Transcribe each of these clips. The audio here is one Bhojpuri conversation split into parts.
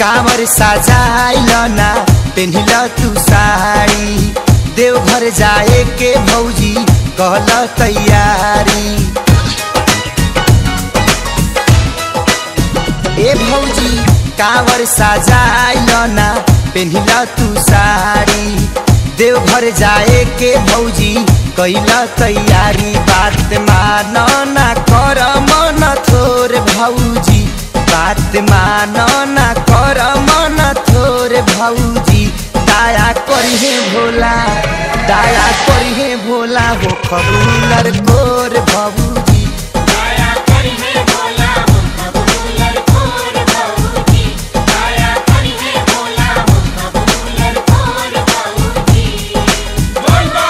कांवर सजाइल ना पेन्हिल तू साड़ी देवघर जाए के भौजी कहल तैयारी। ए भौजी कांवर सजाइल ना पेन्हिल तू साड़ी देवघर जाए के भौजी कैल तैयारी। बात मानो ना कर मन थोर भौजी बात मानो ना कर मन थोर भौजी दया करिहे भोला दया करिहे भोला हो कबूलर कोर भौजी दया करिहे भोला हो कबूलर कोर भौजी दया करिहे भोला हो कबूलर कोर भौजी। बोल बा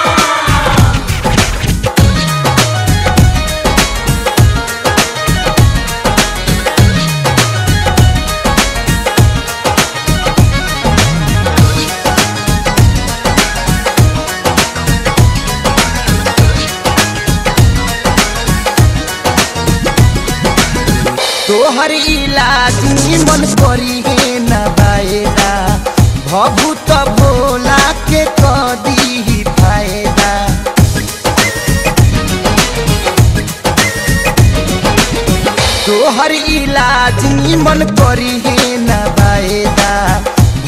तोहर इलाज मन करी है न बायदा भभूत भोला के कदी फायदा। तोहर इलाज मन करी है न बायदा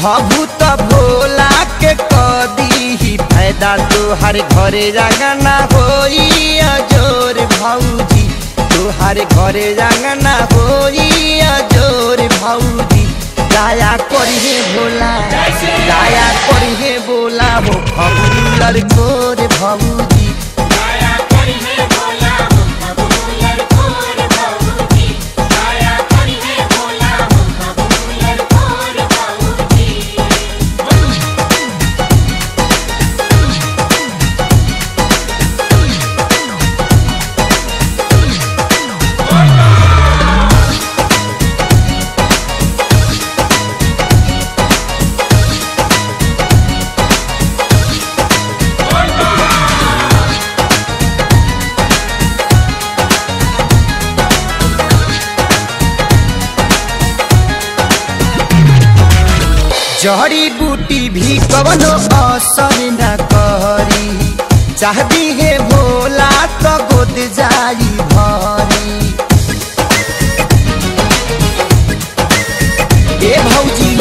भभूत भोला के कदी फायदा। तोहर घरे जागना होई अजोर भौजी तोहर घरे जागना होई अजोर भौजी दया करिहे भोला दया करिहे भोला हो कबूलर कोर भौजी दया करिहे भोला हो कबूलर कोर भौजी दया करिहे भोला हो कबूलर कोर भौजी। जड़ी बूटी भी कवनो असर न करी चाहती है भोला तो गोद जाई भरी। ए भौजी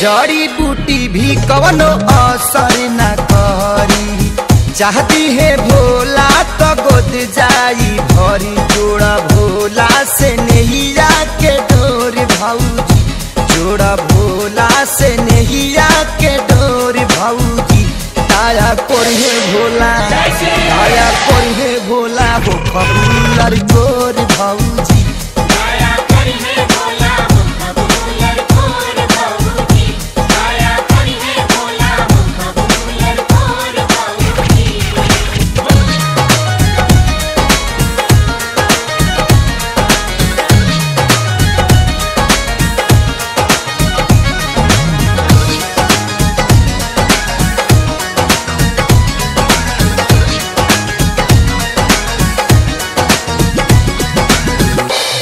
जड़ी बूटी भी कवनो असर न करी चाहती है भोला तो गोद जाई भरी। जोड़ा भोला से नैया के डोर भौजी जोड़ा भोला से नैया के डोर भौजी दया करिहे भोला दया करिहे भोला हो कबूलर कोर भौजी दया करिहे भोला हो कबूलर कोर भौजी दया करिहे भोला हो कबूलर कोर भौजी।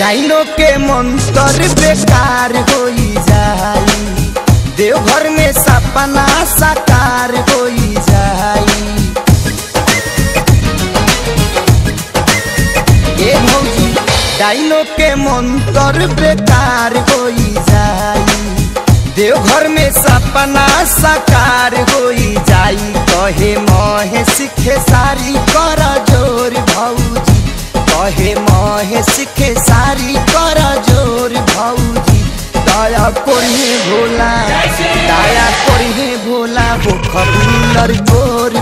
डाइनो के मंत्र बेकार होई जाई देवघर में सपना साकार होई जाई। ए भौजी डाइनो के मंत्र बेकार होई जाई देवघर में सपना साकार होई जाई। कहे महेश खेसारी कर जोर भौजी कहे महेश खेसारी कर जोर भौजी दया करिहे भोला दया करिहे भोला हो कबूलर कोर